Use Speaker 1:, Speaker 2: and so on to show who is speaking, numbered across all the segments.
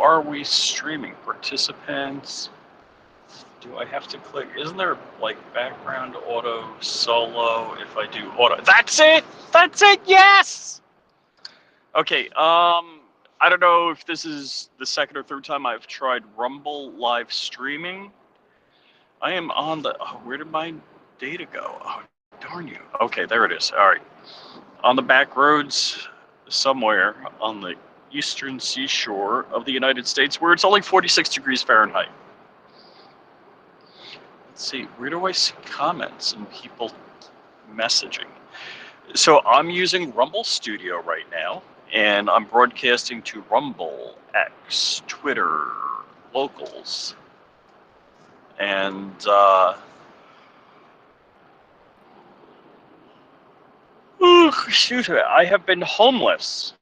Speaker 1: are we streaming? Participants. Do I have to click? Isn't there like background auto solo if I do auto? That's it! That's it! Yes! Okay, I don't know if this is the second or third time I've tried Rumble live streaming. I am on the. Oh, where did my data go? Oh, darn you. Okay, there it is. All right. On the back roads somewhere on the eastern seashore of the United States where it's only 46 degrees Fahrenheit. Let's see, where do I see comments and people messaging? So I'm using Rumble Studio right now, and I'm broadcasting to Rumble, X, Twitter, Locals, and excuse me, I have been homeless.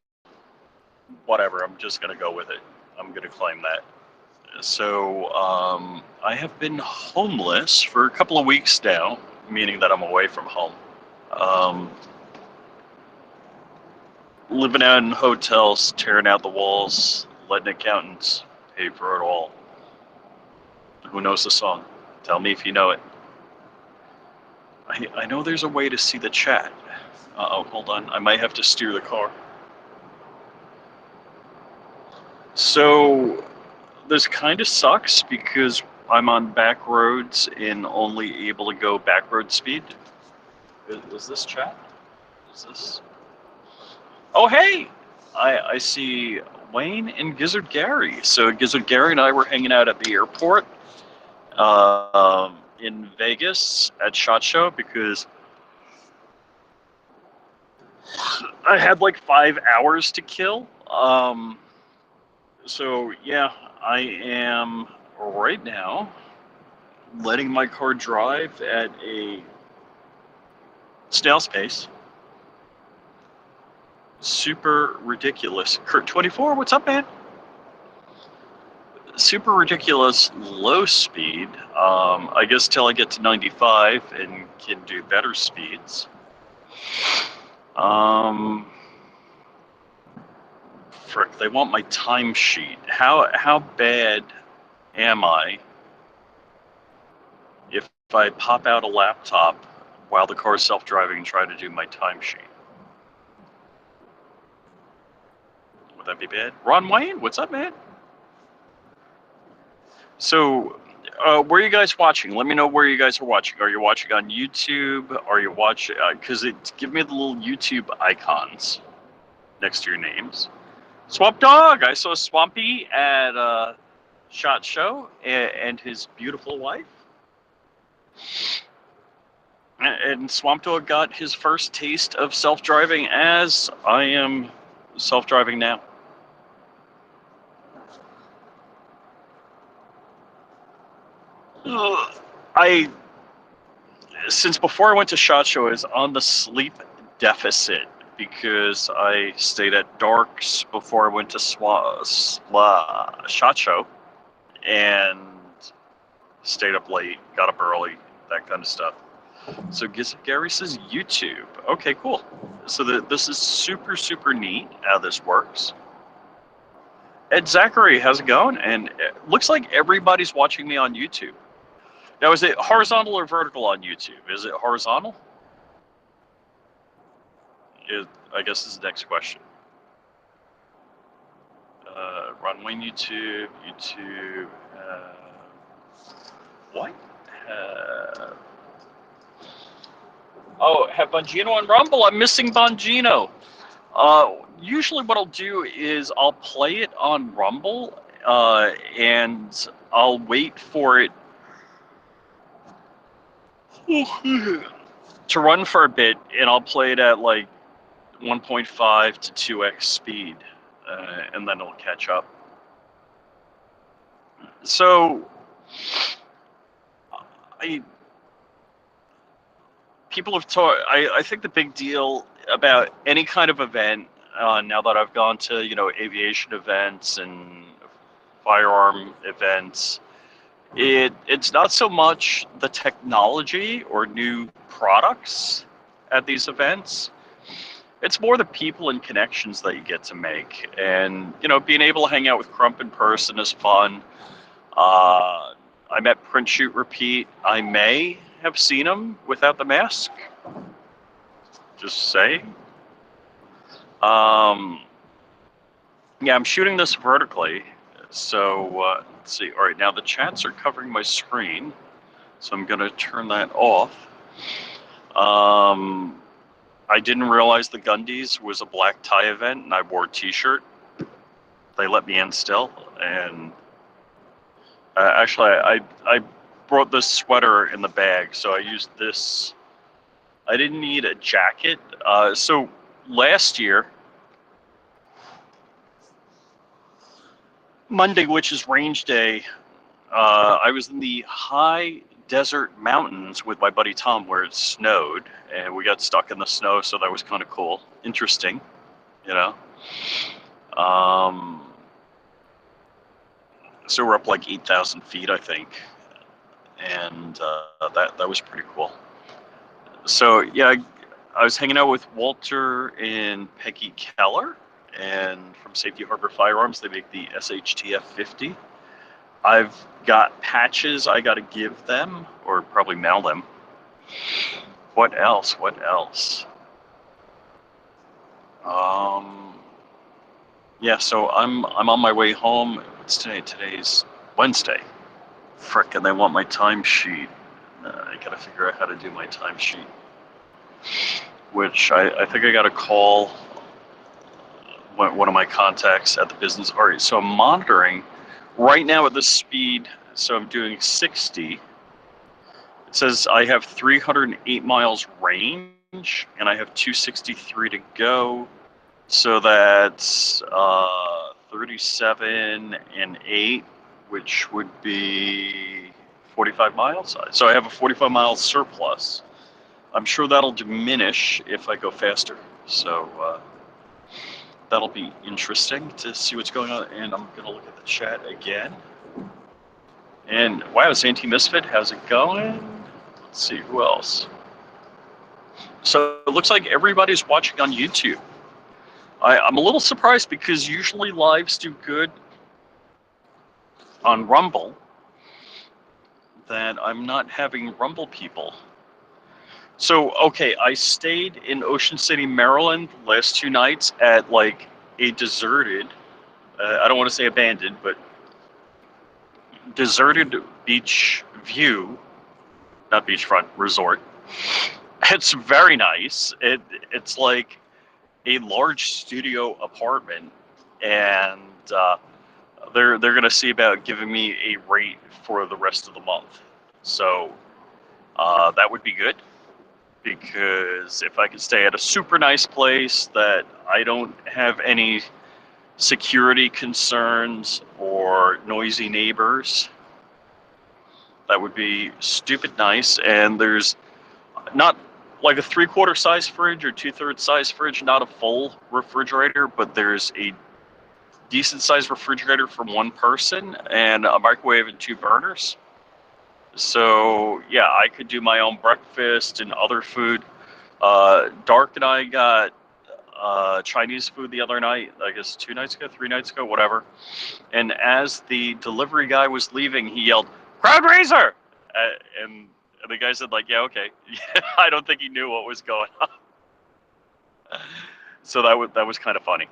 Speaker 1: Whatever, I'm just going to go with it. I'm going to claim that. So I have been homeless for a couple of weeks now, meaning that I'm away from home. Living out in hotels, tearing out the walls, letting accountants pay for it all. Who knows the song? Tell me if you know it. I know there's a way to see the chat. Uh-oh, hold on. I might have to steer the car. So this kind of sucks because I'm on back roads and only able to go back road speed. Is this chat? Is this? Oh, hey! I see Wayne and Gizzard Gary. So Gizzard Gary and I were hanging out at the airport in Vegas at SHOT Show because I had like 5 hours to kill. So yeah, I am right now letting my car drive at a snail's pace. Super ridiculous. Kurt24, what's up, man? Super ridiculous low speed. I guess till I get to 95 and can do better speeds. Frick, they want my timesheet. How bad am I if I pop out a laptop while the car is self-driving and try to do my timesheet? Would that be bad? Ron Wayne, what's up, man? So, where are you guys watching? Let me know where you guys are watching. Are you watching on YouTube? Are you watching? Because give me the little YouTube icons next to your names. Swamp Dog, I saw Swampy at SHOT Show and his beautiful wife. And Swamp Dog got his first taste of self-driving as I am self-driving now. Since before I went to SHOT Show, I was on the sleep deficit because I stayed at Darks before I went to SHOT Show and stayed up late, got up early, that kind of stuff. So Gary says YouTube. Okay, cool. So this is super, super neat how this works. Ed Zachary, how's it going? And it looks like everybody's watching me on YouTube. Now, is it horizontal or vertical on YouTube? Is it horizontal? I guess is the next question. Ron Wayne YouTube, what? Oh, have Bongino on Rumble? I'm missing Bongino. Usually what I'll do is I'll play it on Rumble, and I'll wait for it to run for a bit, and I'll play it at like 1.5 to 2x speed, and then it'll catch up. So, people have taught. I think the big deal about any kind of event, now that I've gone to aviation events and firearm events, it's not so much the technology or new products at these events. it's more the people and connections that you get to make, and you know, being able to hang out with Crump in person is fun. I met Print Shoot Repeat. I may have seen him without the mask. Just saying. Yeah, I'm shooting this vertically, so let's see. All right, now the chats are covering my screen, so I'm gonna turn that off. I didn't realize the Gundies was a black tie event, and I wore a T-shirt. They let me in still, and actually, I brought this sweater in the bag, so I used this. I didn't need a jacket. So last year, Monday, which is range day, I was in the high desert mountains with my buddy Tom where it snowed, and we got stuck in the snow, so that was kind of cool. Interesting, you know. So we're up like 8,000 feet, I think, and that was pretty cool. So yeah, I was hanging out with Walter and Peggy Keller, and from Safety Harbor Firearms, they make the SHTF 50. I've got patches I got to give them, or probably mail them. What else? Yeah, so I'm on my way home. What's today? Today's Wednesday. Frick, and they want my timesheet. I gotta figure out how to do my timesheet. Which I think I got to call one of my contacts at the business. All right, so I'm monitoring right now at this speed. So I'm doing 60. It says I have 308 miles range, and I have 263 to go. So that's 37 and 8, which would be 45 miles. So I have a 45 mile surplus. I'm sure that'll diminish if I go faster. So that'll be interesting to see what's going on. And I'm going to look at the chat again. And wow, Santi Misfit, how's it going? Let's see, who else? So it looks like everybody's watching on YouTube. I'm a little surprised because usually lives do good on Rumble, that I'm not having Rumble people. So, okay, I stayed in Ocean City, Maryland last 2 nights at like a deserted, I don't want to say abandoned, but deserted beach view, not beachfront, resort. It's very nice. It's like a large studio apartment, and they're going to see about giving me a rate for the rest of the month. So that would be good, because if I could stay at a super nice place that I don't have any security concerns or noisy neighbors, that would be stupid nice. And there's not like a 3/4 size fridge or 2/3 size fridge, not a full refrigerator, but there's a decent sized refrigerator for one person and a microwave and 2 burners. So yeah, I could do my own breakfast and other food. Dark and I got Chinese food the other night, I guess 2 nights ago, 3 nights ago, whatever. And as the delivery guy was leaving, he yelled, "Crowd Raiser!" And the guy said, like, yeah, okay. I don't think he knew what was going on. So that was kind of funny.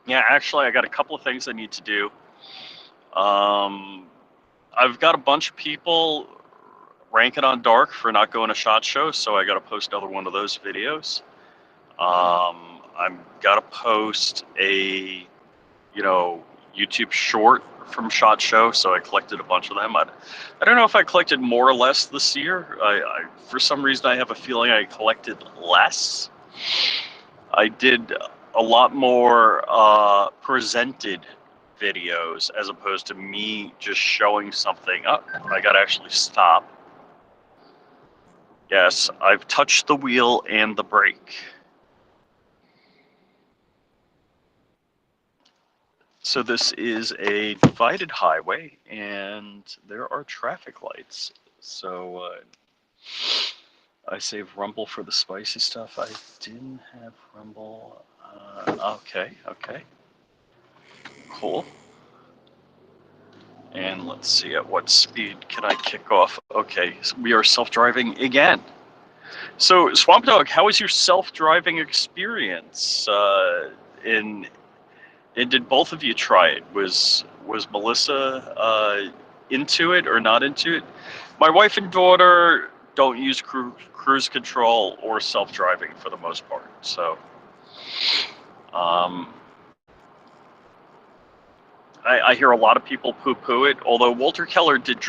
Speaker 1: Yeah, actually, I got a couple of things I need to do. I've got a bunch of people ranking on Dark for not going to SHOT Show, so I got to post another one of those videos. I've got to post a, YouTube short from SHOT Show, so I collected a bunch of them. I don't know if I collected more or less this year. I for some reason, I have a feeling I collected less. I did a lot more presented videos as opposed to me just showing something. Oh, I got to actually stop. Yes, I've touched the wheel and the brake. So this is a divided highway, and there are traffic lights. So I saved Rumble for the spicy stuff. I didn't have Rumble. Okay, okay. Cool. And let's see, at what speed can I kick off? Okay, so we are self-driving again. So, Swamp Dog, how was your self-driving experience? And did both of you try it? Was Melissa into it or not into it? My wife and daughter don't use cruise control or self-driving for the most part. So, um, I hear a lot of people poo-poo it. Although Walter Keller did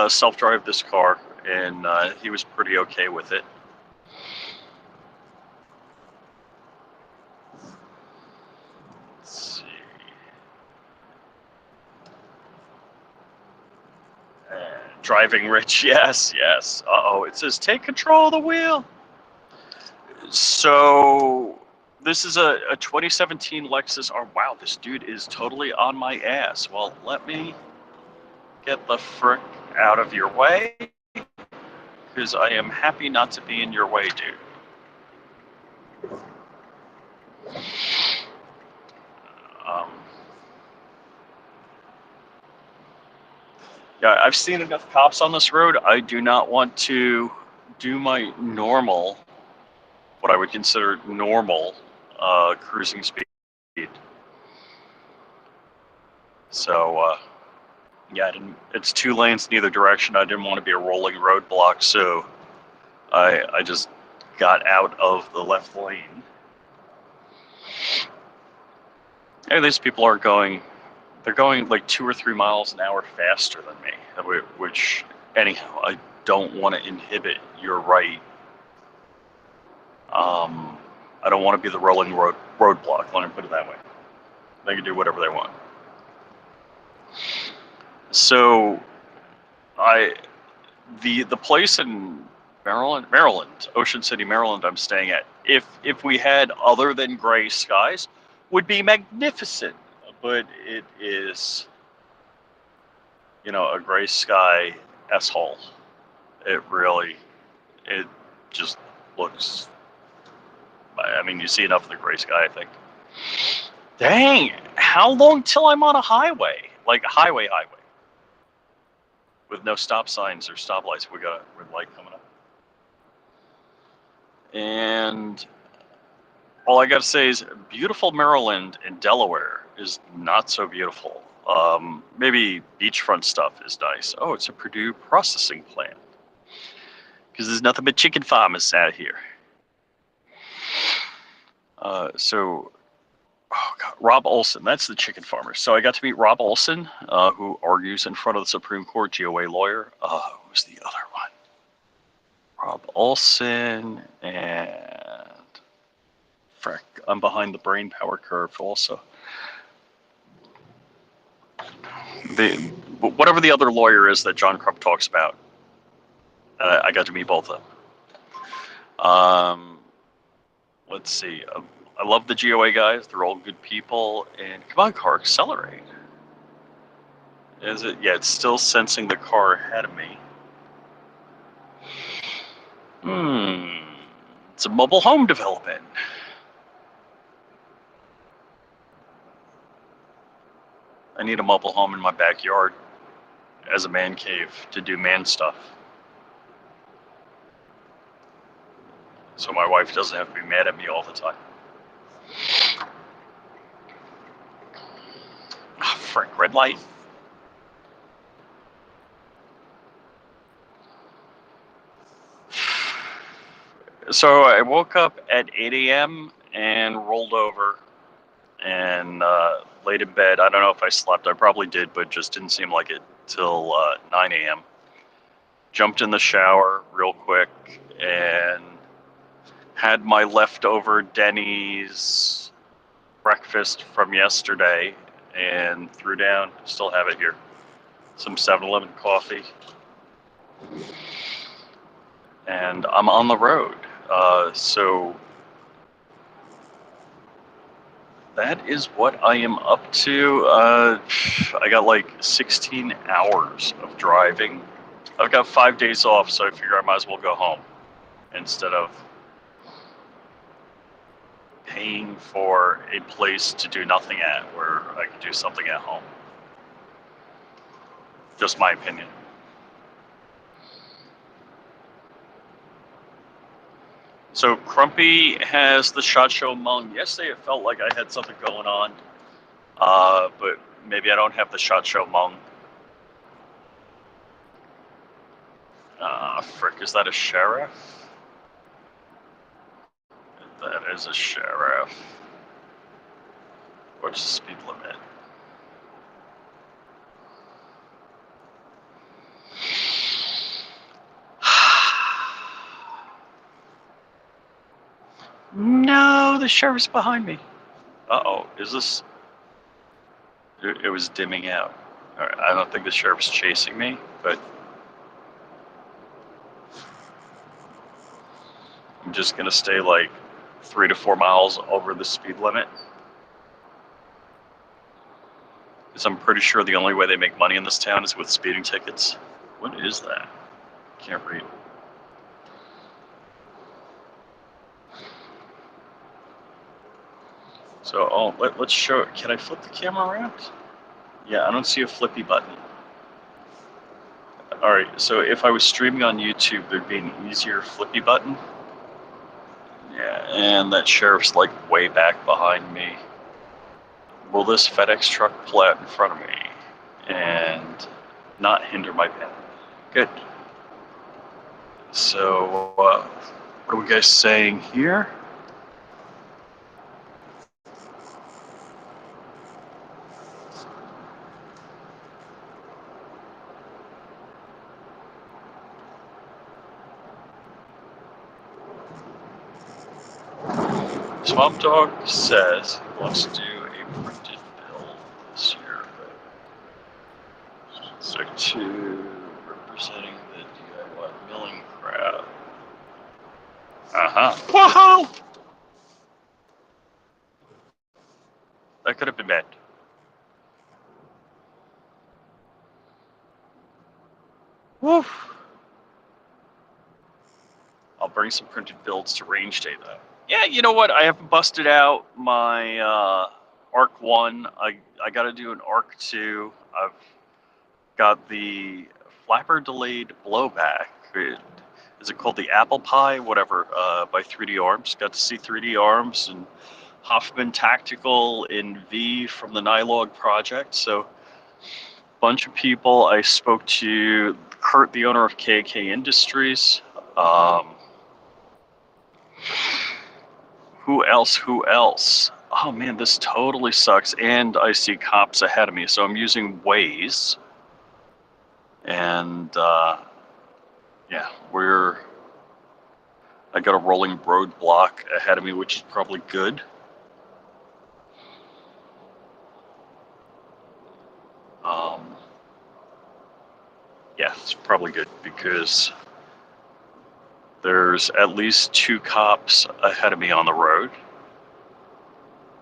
Speaker 1: self-drive this car, and he was pretty okay with it. Let's see. Driving Rich, yes, yes. Uh-oh, it says take control of the wheel. So this is a 2017 Lexus. Oh, wow, this dude is totally on my ass. Well, let me get the frick out of your way, because I am happy not to be in your way, dude. Yeah, I've seen enough cops on this road. I do not want to do my normal, what I would consider normal, cruising speed. So, yeah, it's 2 lanes in either direction. I didn't want to be a rolling roadblock, so I just got out of the left lane. And these people are going, they're going like 2 or 3 miles an hour faster than me, which, anyhow, I don't want to inhibit your right. I don't want to be the rolling roadblock, let me put it that way. They can do whatever they want. So, the place in Maryland, Ocean City, Maryland, I'm staying at, if we had other than gray skies, would be magnificent. But it is, a gray sky S-hole. It just looks, I mean, you see enough of the gray sky, I think. Dang, how long till I'm on a highway? Like a highway. With no stop signs or stoplights. We got a red light coming up. And all I got to say is beautiful Maryland and Delaware is not so beautiful. Maybe beachfront stuff is nice. Oh, it's a Purdue processing plant. Because there's nothing but chicken farmers out here. Oh God, Rob Olson, that's the chicken farmer. So I got to meet Rob Olson, who argues in front of the Supreme Court, GOA lawyer. Who's the other one? Rob Olson and frick, I'm behind the brain power curve also. Whatever the other lawyer is that John Crump talks about, I got to meet both of them. Let's see. I love the GOA guys. They're all good people. And come on, car, accelerate. Is it? Yeah, it's still sensing the car ahead of me. It's a mobile home development. I need a mobile home in my backyard as a man cave to do man stuff. So my wife doesn't have to be mad at me all the time. Frick, red light. So I woke up at 8 a.m. and rolled over and laid in bed. I don't know if I slept. I probably did, but just didn't seem like it till 9 a.m. Jumped in the shower real quick and had my leftover Denny's breakfast from yesterday and threw down, still have it here, some 7-Eleven coffee. And I'm on the road. So that is what I am up to. I got like 16 hours of driving. I've got 5 days off, so I figure I might as well go home. instead of paying for a place to do nothing at where I could do something at home. Just my opinion. So Crumpy has the SHOT Show Hmong. Yesterday it felt like I had something going on, but maybe I don't have the SHOT Show Hmong. Frick, is that a sheriff? That is a sheriff. What's the speed limit? No, the sheriff's behind me. Uh-oh, is this... It was dimming out. All right, I don't think the sheriff's chasing me, but... I'm just gonna stay like 3 to 4 miles over the speed limit. Because I'm pretty sure the only way they make money in this town is with speeding tickets. What is that? Can't read. So, let's show it. Can I flip the camera around? Yeah, I don't see a flippy button. Alright, so if I was streaming on YouTube, there'd be an easier flippy button. Yeah, and that sheriff's like way back behind me. Will this FedEx truck pull out in front of me and not hinder my path? Good. So, what are we guys saying here? Swamp Dog says he wants to do a printed bill this year, but stick to representing the DIY milling crowd. Whoa! That could have been bad. Woof. I'll bring some printed builds to range day though. Yeah, you know what? I haven't busted out my ARC 1. I got to do an ARC 2. I've got the flapper delayed blowback. Is it called the Apple Pie? Whatever, by 3D Arms. Got to see 3D Arms and Hoffman Tactical in V from the Nylog project. So, bunch of people. I spoke to Kurt, the owner of KK Industries. Who else? Oh man, this totally sucks. And I see cops ahead of me. So I'm using Waze. And yeah, I got a rolling roadblock ahead of me, which is probably good. Yeah, it's probably good because there's at least 2 cops ahead of me on the road.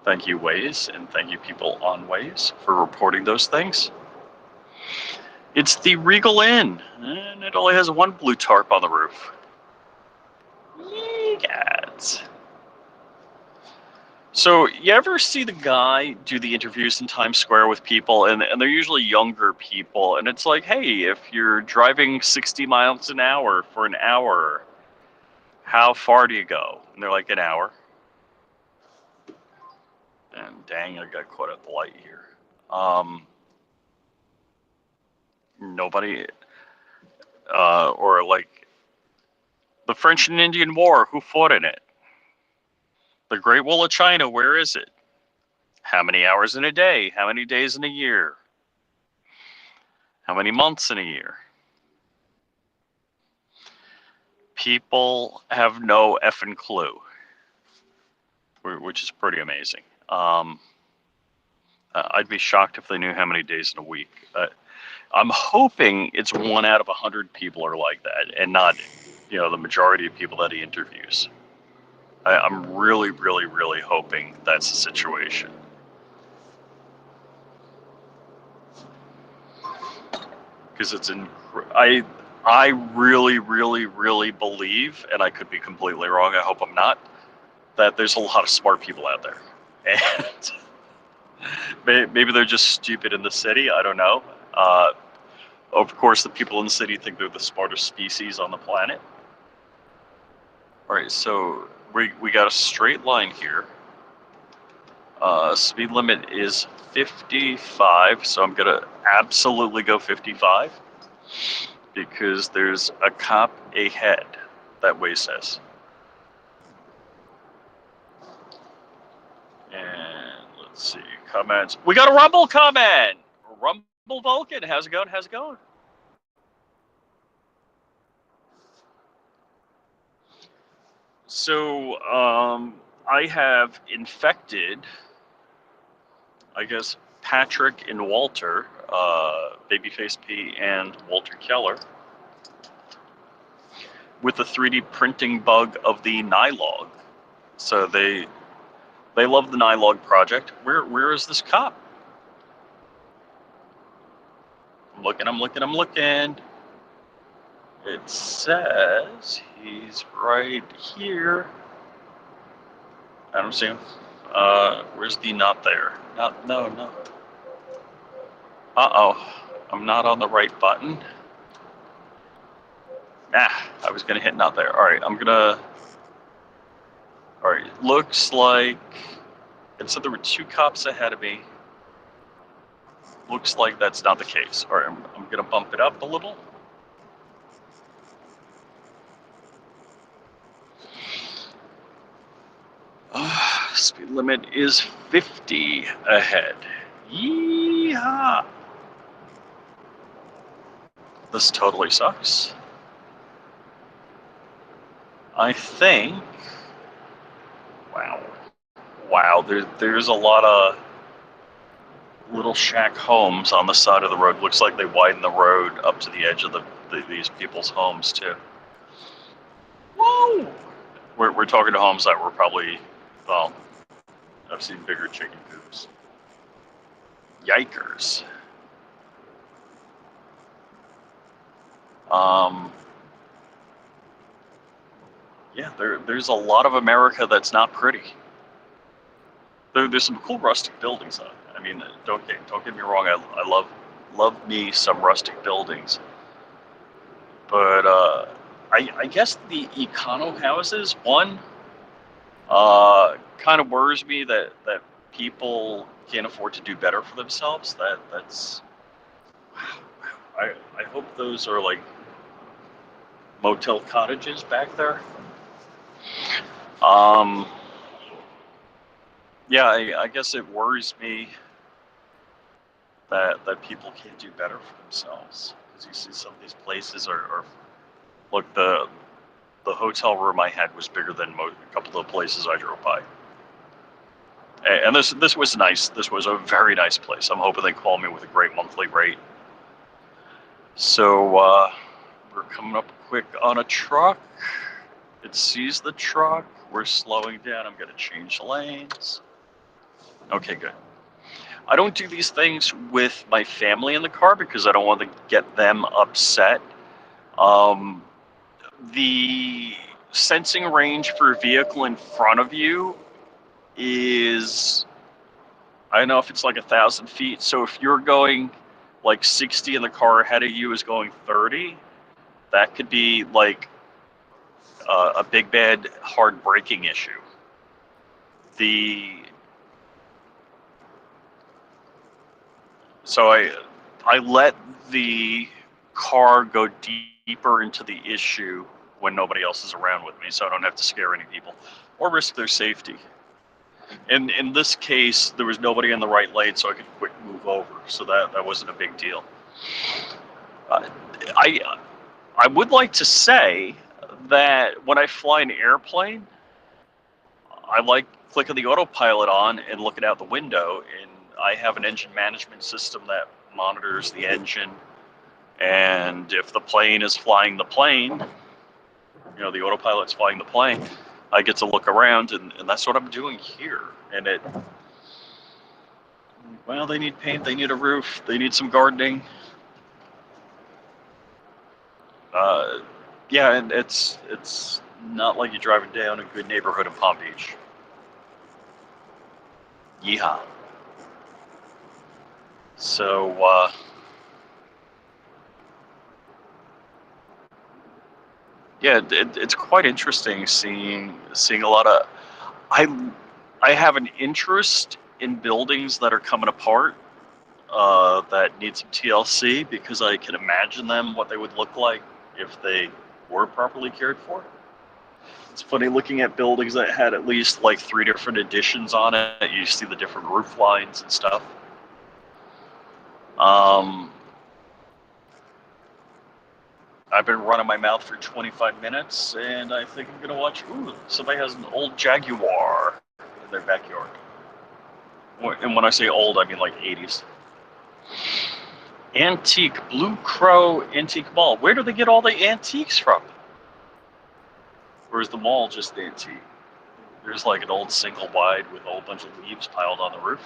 Speaker 1: Thank you, Waze, and thank you, people on Waze, for reporting those things. It's the Regal Inn, and it only has 1 blue tarp on the roof. Yes. So, you ever see the guy do the interviews in Times Square with people, and they're usually younger people, and it's like, hey, if you're driving 60 miles an hour for an hour, how far do you go? And they're like, an hour. And dang, I got caught at the light here. Nobody, or like, the French and Indian War, who fought in it? The Great Wall of China, where is it? How many hours in a day? How many days in a year? How many months in a year? People have no effing clue, which is pretty amazing. I'd be shocked if they knew how many days in a week. I'm hoping it's 1 out of 100 people are like that, and not, the majority of people that he interviews. I'm really, really, really hoping that's the situation. Because it's I really, really, really believe, and I could be completely wrong, I hope I'm not, that there's a lot of smart people out there. And maybe they're just stupid in the city, I don't know. Of course, the people in the city think they're the smartest species on the planet. All right, so we got a straight line here. Speed limit is 55, so I'm gonna absolutely go 55 because there's a cop ahead, that way says. And let's see, comments. We got a Rumble comment! Rumble Vulcan, how's it going? How's it going? So, I have infected, I guess, Patrick and Walter, Babyface P and Walter Keller, with the 3D printing bug of the Nylog. So they love the Nylog project. Where is this cop? I'm looking. It says he's right here. I don't see him. Where's the not there? No. Uh-oh. I'm not on the right button. I was gonna hit not there. Alright, Alright, looks like it said there were 2 cops ahead of me. Looks like that's not the case. Alright, I'm gonna bump it up a little. Speed limit is 50 ahead. Yeehaw! This totally sucks. I think. Wow. There's a lot of little shack homes on the side of the road. Looks like they widened the road up to the edge of these people's homes too. Whoa! We're talking to homes that were probably, well, I've seen bigger chicken coops. Yikers. Yeah, there's a lot of America that's not pretty. There's some cool rustic buildings though. I mean, don't get me wrong. I love me some rustic buildings, but I guess the econo houses one kind of worries me that people can't afford to do better for themselves. That's I hope those are like motel cottages back there. Yeah, I guess it worries me that people can't do better for themselves, because you see some of these places are look, the hotel room I had was bigger than a couple of the places I drove by, and this was nice. This was a very nice place. I'm hoping they call me with a great monthly rate. So we're coming up quick on a truck. It sees the truck. We're slowing down. I'm going to change lanes. Okay, good. I don't do these things with my family in the car because I don't want to get them upset. The sensing range for a vehicle in front of you is, I don't know if it's like 1,000 feet. So if you're going like 60 and the car ahead of you is going 30, that could be like a big bad hard braking issue. So I let the car go deeper into the issue when nobody else is around with me, so I don't have to scare any people or risk their safety. And in this case, there was nobody in the right lane, so I could quick move over, so that wasn't a big deal. I would like to say that when I fly an airplane, I like clicking the autopilot on and looking out the window, and I have an engine management system that monitors the engine, and if the plane is flying the plane, you know, the autopilot's flying the plane, I get to look around, and that's what I'm doing here. And well, they need paint, they need a roof, they need some gardening. Uh, yeah, and it's not like you're driving down a good neighborhood in Palm Beach. Yeehaw. So yeah, it's quite interesting seeing a lot of. I I have an interest in buildings that are coming apart that need some TLC because I can imagine them what they would look like if they were properly cared for. It's funny looking at buildings that had at least like 3 different additions on it. You see the different roof lines and stuff. Um, I've been running my mouth for 25 minutes, and I think I'm gonna watch. Ooh, somebody has an old Jaguar in their backyard. And when I say old, I mean like 80s. Antique Blue Crow Antique Mall. Where do they get all the antiques from? Or is the mall just antique? There's like an old single wide with a whole bunch of leaves piled on the roof.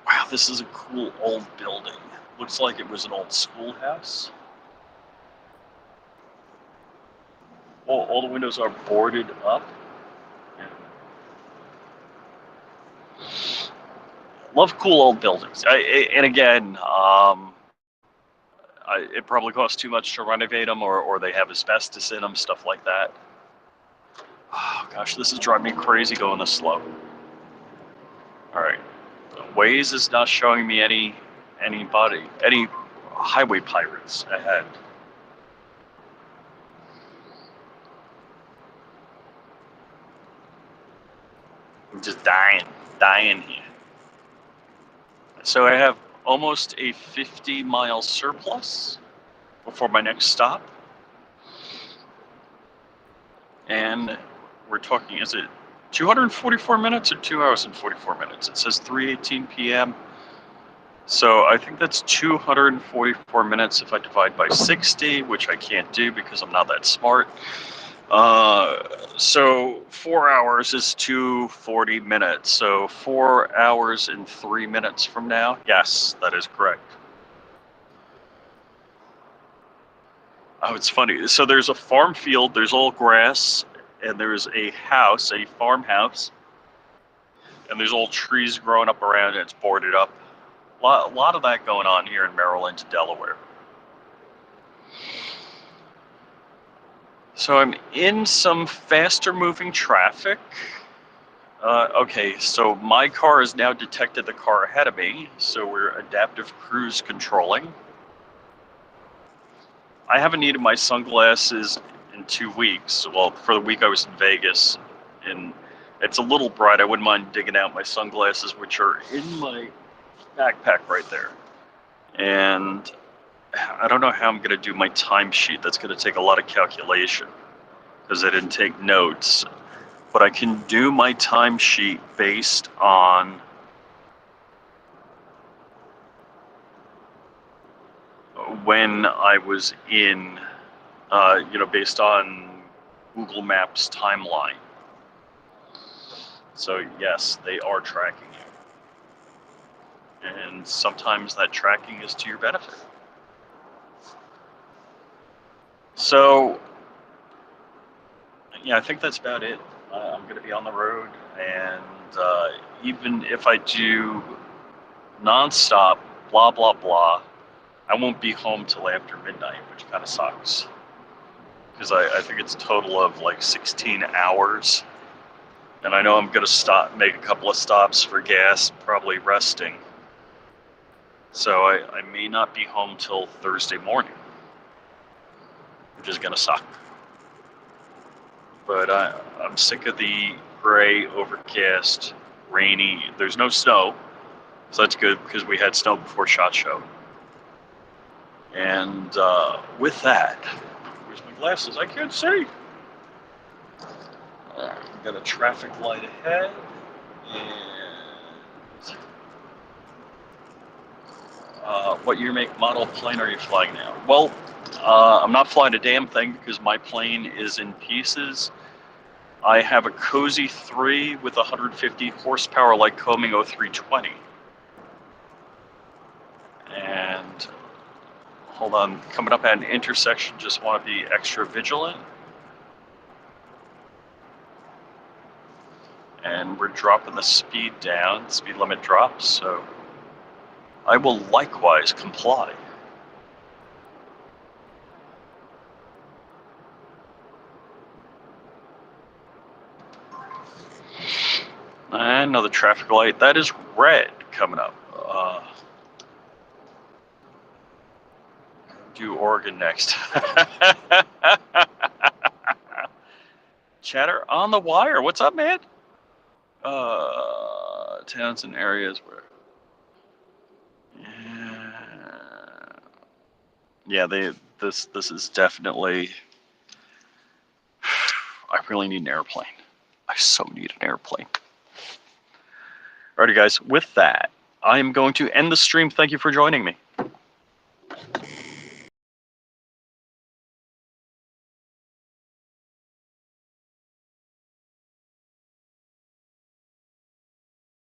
Speaker 1: Wow, this is a cool old building. Looks like it was an old schoolhouse. All the windows are boarded up. Love cool old buildings. And again, it probably costs too much to renovate them, or they have asbestos in them, stuff like that. Oh gosh, this is driving me crazy going this slow. All right, Waze is not showing me any highway pirates ahead. I'm just dying here. So I have almost a 50-mile surplus before my next stop. And we're talking, is it 244 minutes or 2 hours and 44 minutes? It says 3:18 p.m. So I think that's 244 minutes if I divide by 60, which I can't do because I'm not that smart. So 4 hours is 240 minutes. So 4 hours and 3 minutes from now. Yes, that is correct. Oh, it's funny. So there's a farm field, there's all grass, and there's a house, a farmhouse, and there's all trees growing up around it. It's boarded up. A lot of that going on here in Maryland, Delaware. So I'm in some faster moving traffic. Okay, so my car has now detected the car ahead of me, so we're adaptive cruise controlling. I haven't needed my sunglasses in 2 weeks. Well, for the week I was in Vegas, and it's a little bright. I wouldn't mind digging out my sunglasses, which are in my backpack right there. And I don't know how I'm going to do my timesheet. That's going to take a lot of calculation because I didn't take notes. But I can do my timesheet based on when I was in, based on Google Maps timeline. So yes, they are tracking you. And sometimes that tracking is to your benefit. So, yeah, I think that's about it. I'm going to be on the road, and even if I do nonstop, blah, blah, blah, I won't be home till after midnight, which kind of sucks. Because I think it's a total of like 16 hours. And I know I'm going to make a couple of stops for gas, probably resting. So I may not be home till Thursday morning, which is going to suck. But I'm sick of the gray, overcast, rainy. There's no snow, so that's good because we had snow before SHOT Show. And with that, where's my glasses? I can't see. We've got a traffic light ahead, and what year, make, model plane are you flying now? Well, I'm not flying a damn thing because my plane is in pieces. I have a Cozy 3 with 150 horsepower Lycoming 0320. And Hold on, coming up at an intersection, just want to be extra vigilant. And we're dropping the speed down, speed limit drops, so I will likewise comply. And another traffic light, that is red coming up. Do Oregon next. Chatter on the wire, what's up, man? Towns and areas where, yeah, this is definitely. I really need an airplane. I so need an airplane. Alrighty, guys. With that, I am going to end the stream. Thank you for joining me.